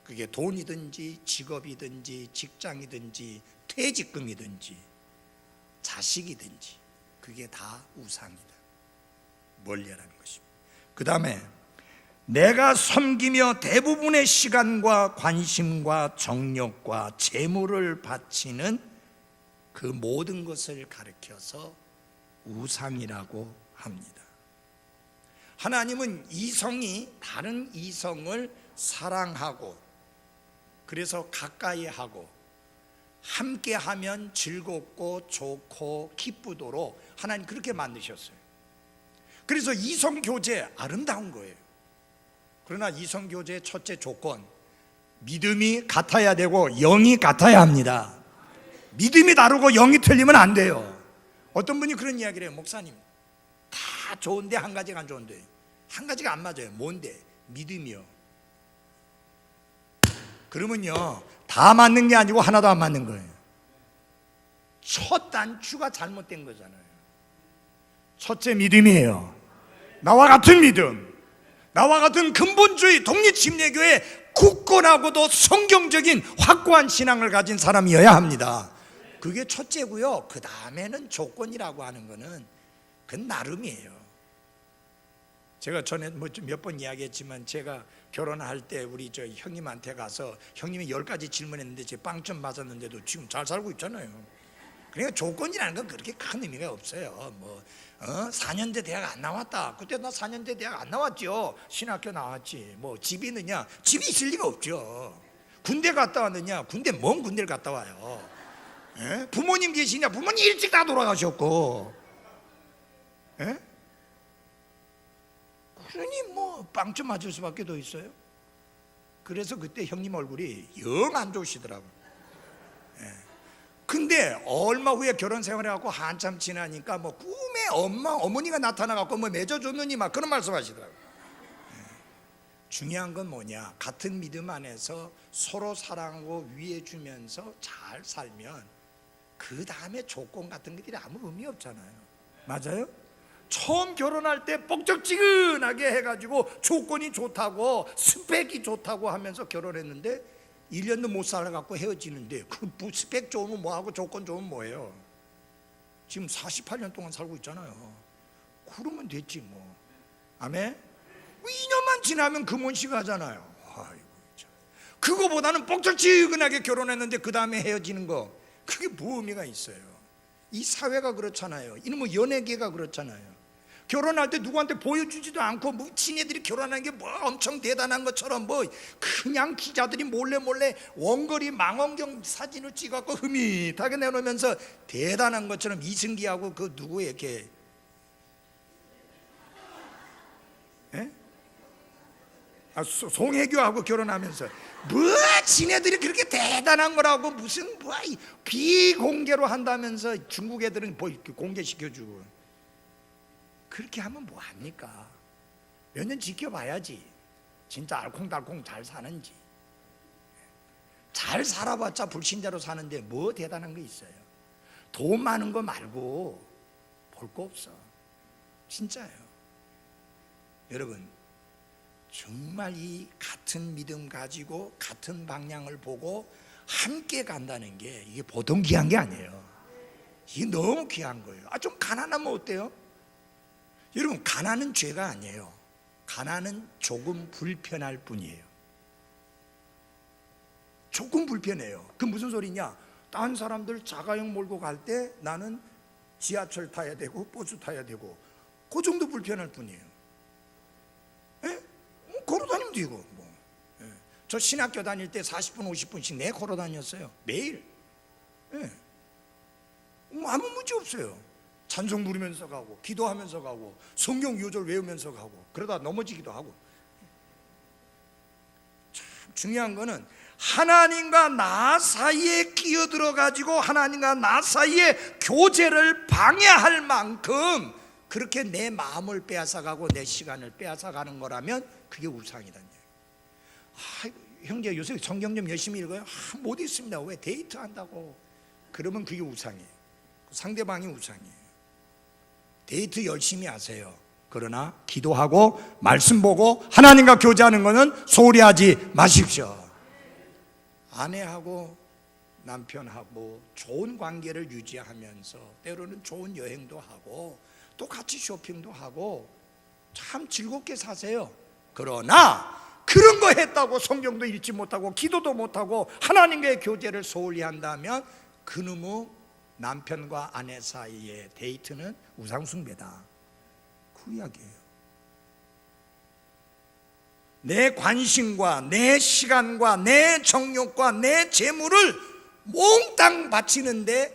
Speaker 1: 그게 돈이든지 직업이든지 직장이든지 퇴직금이든지 자식이든지, 그게 다 우상이다. 멀리하라는 것입니다. 그 다음에 내가 섬기며 대부분의 시간과 관심과 정력과 재물을 바치는 그 모든 것을 가리켜서 우상이라고 합니다. 하나님은 이성이 다른 이성을 사랑하고, 그래서 가까이 하고 함께 하면 즐겁고 좋고 기쁘도록 하나님 그렇게 만드셨어요. 그래서 이성교제 아름다운 거예요. 그러나 이성교제의 첫째 조건, 믿음이 같아야 되고 영이 같아야 합니다. 믿음이 다르고 영이 틀리면 안 돼요. 어떤 분이 그런 이야기를 해요. 목사님, 다 좋은데 한 가지가 안 좋은데. 한 가지가 안 맞아요. 뭔데? 믿음이요. 그러면요, 다 맞는 게 아니고 하나도 안 맞는 거예요. 첫 단추가 잘못된 거잖아요. 첫째 믿음이에요. 나와 같은 믿음, 나와 같은 근본주의 독립침례교의 굳건하고도 성경적인 확고한 신앙을 가진 사람이어야 합니다. 그게 첫째고요. 그 다음에는 조건이라고 하는 거는 그건 나름이에요. 제가 전에 몇 번 이야기했지만, 제가 결혼할 때 우리 저 형님한테 가서 형님이 10가지 질문했는데 제 빵점 맞았는데도 지금 잘 살고 있잖아요. 그러니까 조건이라는 건 그렇게 큰 의미가 없어요. 4년제 대학 안 나왔다. 그때 나 4년제 대학 안 나왔죠. 신학교 나왔지. 뭐 집이 있느냐? 집이 있을 리가 없죠. 군대 갔다 왔느냐? 먼 군대를 갔다 와요. 예? 부모님 계시냐? 부모님 일찍 다 돌아가셨고. 예? 그러니 뭐 빵점 맞을 수밖에 더 있어요. 그래서 그때 형님 얼굴이 영 안 좋으시더라고요. 예. 근데 얼마 후에 결혼 생활해갖고 한참 지나니까 뭐 꿈에 어머니가 나타나갖고 뭐 맺어줬느니 막 그런 말씀 하시더라고요. 예. 중요한 건 뭐냐? 같은 믿음 안에서 서로 사랑하고 위해주면서 잘 살면 그 다음에 조건 같은 것들이 아무 의미 없잖아요. 맞아요? 처음 결혼할 때 뻑적지근하게 해가지고 조건이 좋다고 스펙이 좋다고 하면서 결혼했는데 1년도 못 살아갖고 헤어지는데, 그 스펙 좋으면 뭐하고 조건 좋으면 뭐예요? 지금 48년 동안 살고 있잖아요. 그러면 됐지 뭐. 아멘? 2년만 지나면 금혼식 하잖아요. 아이고, 참. 그거보다는 뻑적지근하게 결혼했는데 그 다음에 헤어지는 거, 그게 뭐 의미가 있어요? 이 사회가 그렇잖아요. 이놈의 연예계가 그렇잖아요. 결혼할 때 누구한테 보여주지도 않고 뭐 친애들이 결혼하는 게 뭐 엄청 대단한 것처럼 뭐 그냥 기자들이 몰래 원거리 망원경 사진을 찍어갖고 흐밋하게 내놓으면서 대단한 것처럼 이승기하고 그 누구 이렇게, 예? 송혜교하고 결혼하면서 뭐 지네들이 그렇게 대단한 거라고 무슨 뭐 비공개로 한다면서 중국 애들은 뭐 이렇게 공개시켜주고 그렇게 하면 뭐 합니까? 몇 년 지켜봐야지 진짜 알콩달콩 잘 사는지. 잘 살아봤자 불신자로 사는데 뭐 대단한 거 있어요? 돈 많은 거 말고 볼 거 없어. 진짜예요. 여러분 정말 이 같은 믿음 가지고 같은 방향을 보고 함께 간다는 게 이게 보통 귀한 게 아니에요. 이게 너무 귀한 거예요. 좀 가난하면 어때요? 여러분 가난은 죄가 아니에요. 가난은 조금 불편할 뿐이에요. 조금 불편해요. 그 무슨 소리냐? 딴 사람들 자가용 몰고 갈 때 나는 지하철 타야 되고 버스 타야 되고 그 정도 불편할 뿐이에요. 걸어다니면 되고 뭐. 저 신학교 다닐 때 40분 50분씩 내 걸어 다녔어요. 매일. 아무 문제 없어요. 찬송 부르면서 가고 기도하면서 가고 성경 요절 외우면서 가고 그러다 넘어지기도 하고. 참 중요한 거는 하나님과 나 사이에 끼어들어 가지고 하나님과 나 사이에 교제를 방해할 만큼 그렇게 내 마음을 빼앗아가고 내 시간을 빼앗아가는 거라면 그게 우상이란 얘기예요. 형제 요새 성경 좀 열심히 읽어요. 못 읽습니다. 왜? 데이트한다고. 그러면 그게 우상이에요. 상대방이 우상이에요. 데이트 열심히 하세요. 그러나 기도하고 말씀 보고 하나님과 교제하는 것은 소홀히 하지 마십시오. 아내하고 남편하고 좋은 관계를 유지하면서 때로는 좋은 여행도 하고 또 같이 쇼핑도 하고 참 즐겁게 사세요. 그러나 그런 거 했다고 성경도 읽지 못하고 기도도 못하고 하나님과의 교제를 소홀히 한다면 그놈의 남편과 아내 사이의 데이트는 우상숭배다. 그 이야기예요. 내 관심과 내 시간과 내 정욕과 내 재물을 몽땅 바치는데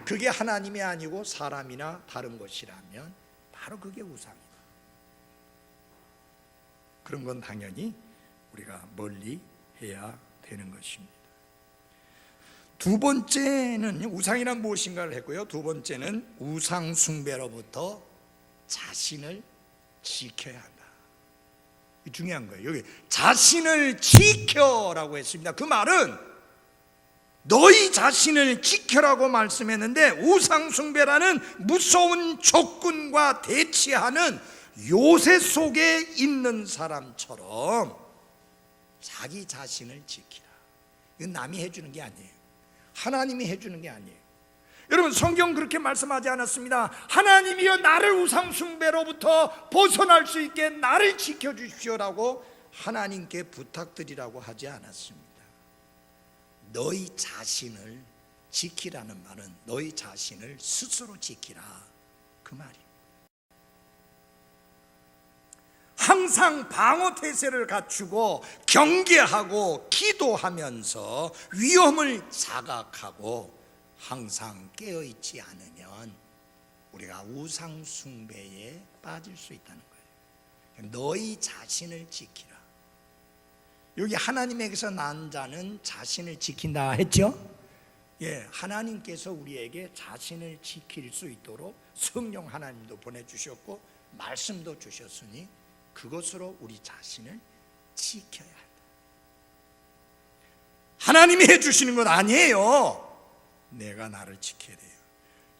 Speaker 1: 그게 하나님이 아니고 사람이나 다른 것이라면 바로 그게 우상이다. 그런 건 당연히 우리가 멀리 해야 되는 것입니다. 두 번째는 우상이란 무엇인가를 했고요. 두 번째는 우상 숭배로부터 자신을 지켜야 한다. 중요한 거예요. 여기 자신을 지켜라고 했습니다. 그 말은 너희 자신을 지켜라고 말씀했는데 우상 숭배라는 무서운 적군과 대치하는 요새 속에 있는 사람처럼 자기 자신을 지키라. 이건 남이 해주는 게 아니에요. 하나님이 해주는 게 아니에요. 여러분 성경 그렇게 말씀하지 않았습니다. 하나님이여 나를 우상 숭배로부터 벗어날 수 있게 나를 지켜주십시오라고 하나님께 부탁드리라고 하지 않았습니다. 너희 자신을 지키라는 말은 너희 자신을 스스로 지키라 그 말이에요. 항상 방어 태세를 갖추고 경계하고 기도하면서 위험을 자각하고 항상 깨어있지 않으면 우리가 우상 숭배에 빠질 수 있다는 거예요. 너희 자신을 지키라. 여기 하나님에게서 난 자는 자신을 지킨다 했죠? 하나님께서 우리에게 자신을 지킬 수 있도록 성령 하나님도 보내주셨고 말씀도 주셨으니 그것으로 우리 자신을 지켜야 한다. 하나님이 해주시는 건 아니에요. 내가 나를 지켜야 돼요.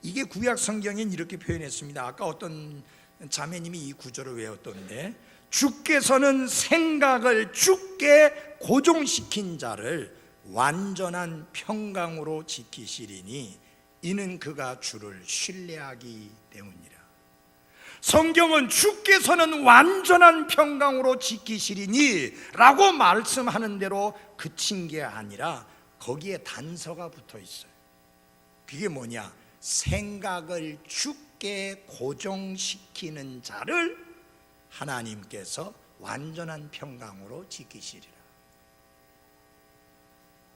Speaker 1: 이게 구약 성경엔 이렇게 표현했습니다. 아까 어떤 자매님이 이 구절을 외웠던데 주께서는 생각을 주께 고정시킨 자를 완전한 평강으로 지키시리니 이는 그가 주를 신뢰하기 때문이라. 성경은 주께서는 완전한 평강으로 지키시리니 라고 말씀하는 대로 그친 게 아니라 거기에 단서가 붙어 있어요. 그게 뭐냐? 생각을 주께 고정시키는 자를 하나님께서 완전한 평강으로 지키시리라.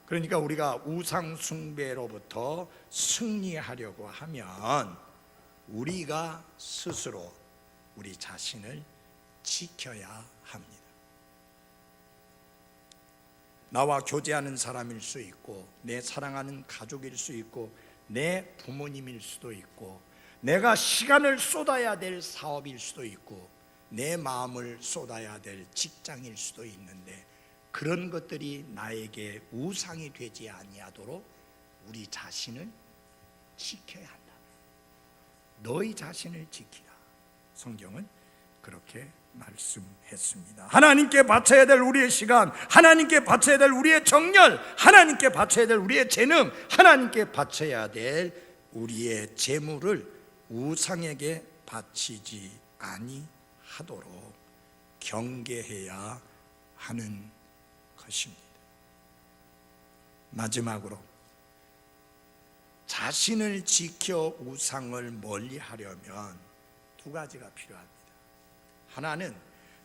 Speaker 1: 그러니까 우리가 우상 숭배로부터 승리하려고 하면 우리가 스스로 우리 자신을 지켜야 합니다. 나와 교제하는 사람일 수 있고, 내 사랑하는 가족일 수 있고, 내 부모님일 수도 있고, 내가 시간을 쏟아야 될 사업일 수도 있고, 내 마음을 쏟아야 될 직장일 수도 있는데, 그런 것들이 나에게 우상이 되지 아니하도록 우리 자신을 지켜야 한다. 너희 자신을 지키라. 성경은 그렇게 말씀했습니다. 하나님께 바쳐야 될 우리의 시간, 하나님께 바쳐야 될 우리의 정열, 하나님께 바쳐야 될 우리의 재능, 하나님께 바쳐야 될 우리의 재물을 우상에게 바치지 아니하도록 경계해야 하는 것입니다. 마지막으로 자신을 지켜 우상을 멀리하려면 두 가지가 필요합니다. 하나는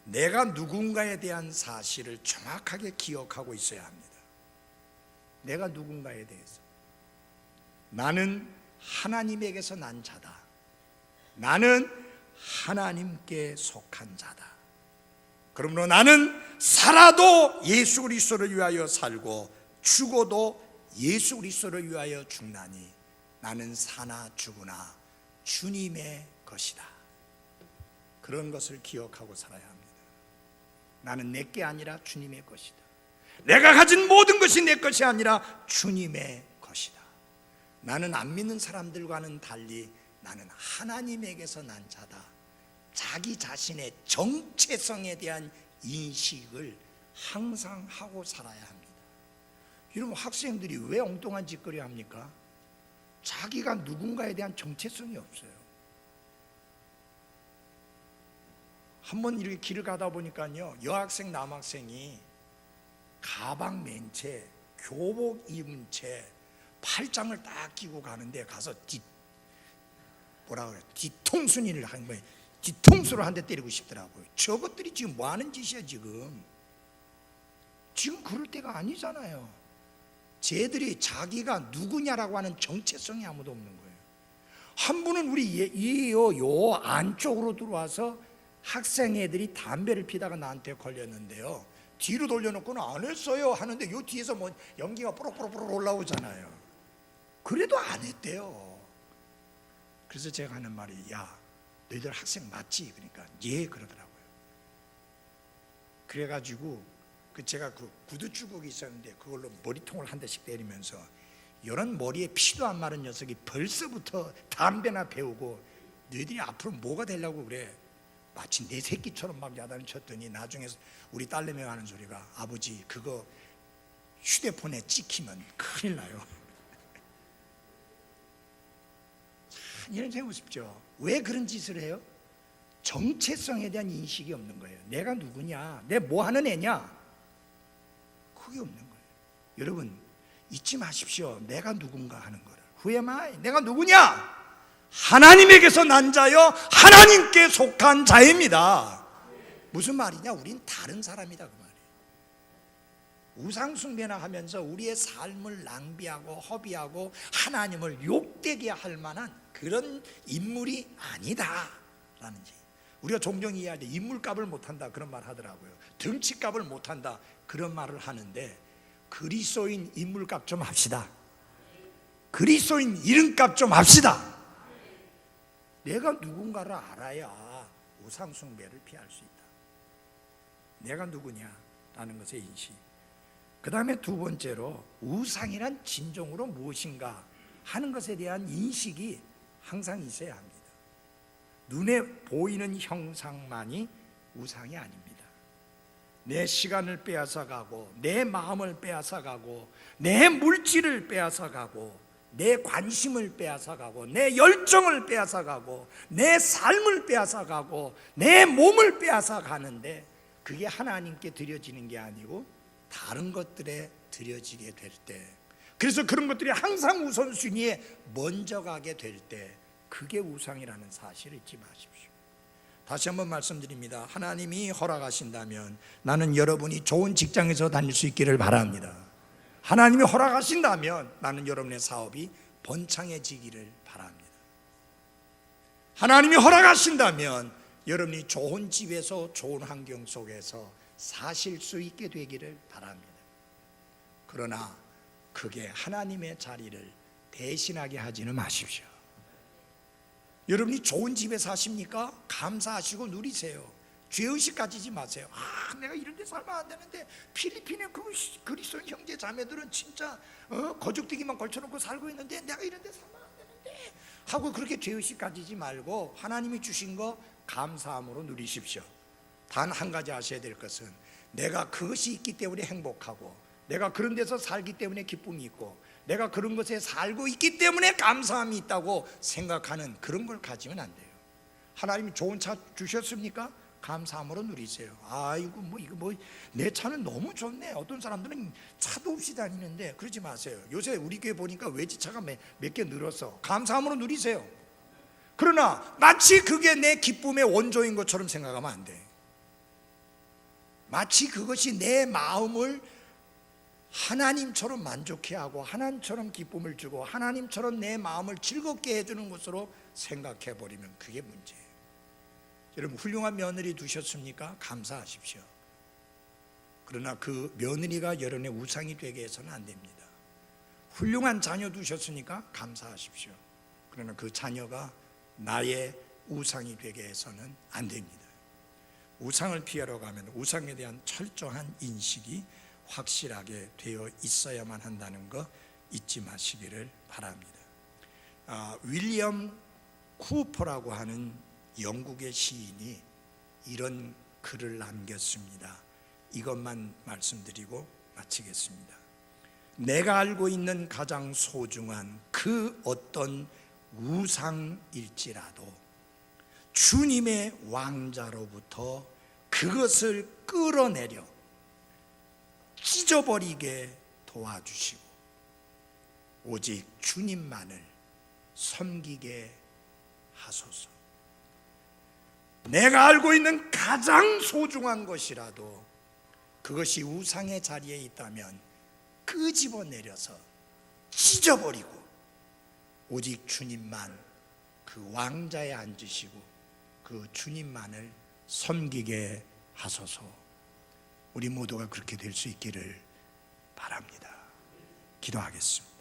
Speaker 1: 내가 누군가에 대한 사실을 정확하게 기억하고 있어야 합니다. 내가 누군가에 대해서, 나는 하나님에게서 난 자다, 나는 하나님께 속한 자다. 그러므로 나는 살아도 예수 그리스도를 위하여 살고 죽어도 예수 그리스도를 위하여 죽나니 나는 사나 죽으나 주님의 것이다. 그런 것을 기억하고 살아야 합니다. 나는 내게 아니라 주님의 것이다. 내가 가진 모든 것이 내 것이 아니라 주님의 것이다. 나는 안 믿는 사람들과는 달리 나는 하나님에게서 난 자다. 자기 자신의 정체성에 대한 인식을 항상 하고 살아야 합니다. 여러분, 학생들이 왜 엉뚱한 짓거리 합니까? 자기가 누군가에 대한 정체성이 없어요. 한번 이렇게 길을 가다 보니까요, 여학생 남학생이 가방 맨 채, 교복 입은 채, 팔짱을 딱 끼고 가는데 가서 뒤통수니를 하는 거예요. 뒤통수로 한 대 때리고 싶더라고요. 저것들이 지금 뭐 하는 짓이야? 지금 그럴 때가 아니잖아요. 쟤들이 자기가 누구냐라고 하는 정체성이 아무도 없는 거예요. 한 분은 우리 요 안쪽으로 들어와서 학생 애들이 담배를 피다가 나한테 걸렸는데요, 뒤로 돌려놓고는 안 했어요 하는데 요 뒤에서 뭐 연기가 뽀록뽀록 올라오잖아요. 그래도 안 했대요. 그래서 제가 하는 말이, 야, 너희들 학생 맞지? 그러니까 예 그러더라고요. 그래가지고 제가 그 구두주걱이 있었는데 그걸로 머리통을 한 대씩 때리면서, 이런 머리에 피도 안 마른 녀석이 벌써부터 담배나 배우고 너희들이 앞으로 뭐가 되려고 그래? 마치 내 새끼처럼 막 야단을 쳤더니 나중에 우리 딸내미가 하는 소리가, 아버지 그거 휴대폰에 찍히면 큰일 나요. 이런 생각 싶죠. 왜 그런 짓을 해요? 정체성에 대한 인식이 없는 거예요. 내가 누구냐, 내 뭐 하는 애냐, 그게 없는 거예요. 여러분, 잊지 마십시오. 내가 누군가 하는 거를. Who am I? 내가 누구냐? 하나님에게서 난 자여 하나님께 속한 자입니다. 무슨 말이냐? 우린 다른 사람이다 그 말이에요. 우상 숭배나 하면서 우리의 삶을 낭비하고 허비하고 하나님을 욕되게 할 만한 그런 인물이 아니다라는 지. 우리가 종종 이해할 때 인물값을 못한다 그런 말 하더라고요. 덩치값을 못한다 그런 말을 하는데, 그리스도인 인물값 좀 합시다. 그리스도인 이름값 좀 합시다. 내가 누군가를 알아야 우상 숭배를 피할 수 있다. 내가 누구냐라는 것의 인식. 그 다음에 두 번째로, 우상이란 진정으로 무엇인가 하는 것에 대한 인식이 항상 있어야 합니다. 눈에 보이는 형상만이 우상이 아닙니다. 내 시간을 빼앗아가고, 내 마음을 빼앗아가고, 내 물질을 빼앗아가고, 내 관심을 빼앗아가고, 내 열정을 빼앗아가고, 내 삶을 빼앗아가고, 내 몸을 빼앗아가는데, 그게 하나님께 드려지는 게 아니고 다른 것들에 드려지게 될 때, 그래서 그런 것들이 항상 우선순위에 먼저 가게 될 때, 그게 우상이라는 사실을 잊지 마십시오. 다시 한번 말씀드립니다. 하나님이 허락하신다면 나는 여러분이 좋은 직장에서 다닐 수 있기를 바랍니다. 하나님이 허락하신다면 나는 여러분의 사업이 번창해지기를 바랍니다. 하나님이 허락하신다면 여러분이 좋은 집에서 좋은 환경 속에서 사실 수 있게 되기를 바랍니다. 그러나 그게 하나님의 자리를 대신하게 하지는 마십시오. 여러분이 좋은 집에 사십니까? 감사하시고 누리세요. 죄의식 가지지 마세요. 내가 이런 데 살면 안 되는데 필리핀의 그 그리스도인 형제 자매들은 진짜 거죽대기만 걸쳐놓고 살고 있는데 내가 이런 데 살면 안 되는데 하고 그렇게 죄의식 가지지 말고 하나님이 주신 거 감사함으로 누리십시오. 단 한 가지 아셔야 될 것은 내가 그것이 있기 때문에 행복하고, 내가 그런 데서 살기 때문에 기쁨이 있고, 내가 그런 것에 살고 있기 때문에 감사함이 있다고 생각하는 그런 걸 가지면 안 돼요. 하나님이 좋은 차 주셨습니까? 감사함으로 누리세요. 아이고 이거 내 차는 너무 좋네. 어떤 사람들은 차도 없이 다니는데 그러지 마세요. 요새 우리 교회 보니까 외제차가 몇 개 늘어서 감사함으로 누리세요. 그러나 마치 그게 내 기쁨의 원조인 것처럼 생각하면 안 돼. 마치 그것이 내 마음을 하나님처럼 만족해 하고 하나님처럼 기쁨을 주고 하나님처럼 내 마음을 즐겁게 해주는 것으로 생각해 버리면 그게 문제예요. 여러분, 훌륭한 며느리 두셨습니까? 감사하십시오. 그러나 그 며느리가 여러분의 우상이 되게 해서는 안 됩니다. 훌륭한 자녀 두셨으니까 감사하십시오. 그러나 그 자녀가 나의 우상이 되게 해서는 안 됩니다. 우상을 피하러 가면 우상에 대한 철저한 인식이 확실하게 되어 있어야만 한다는 거 잊지 마시기를 바랍니다. 윌리엄 쿠퍼라고 하는 영국의 시인이 이런 글을 남겼습니다. 이것만 말씀드리고 마치겠습니다. 내가 알고 있는 가장 소중한 그 어떤 우상일지라도 주님의 왕자로부터 그것을 끌어내려 찢어버리게 도와주시고 오직 주님만을 섬기게 하소서. 내가 알고 있는 가장 소중한 것이라도 그것이 우상의 자리에 있다면 끄집어내려서 찢어버리고 오직 주님만 그 왕자에 앉으시고 그 주님만을 섬기게 하소서. 우리 모두가 그렇게 될 수 있기를 바랍니다. 기도하겠습니다.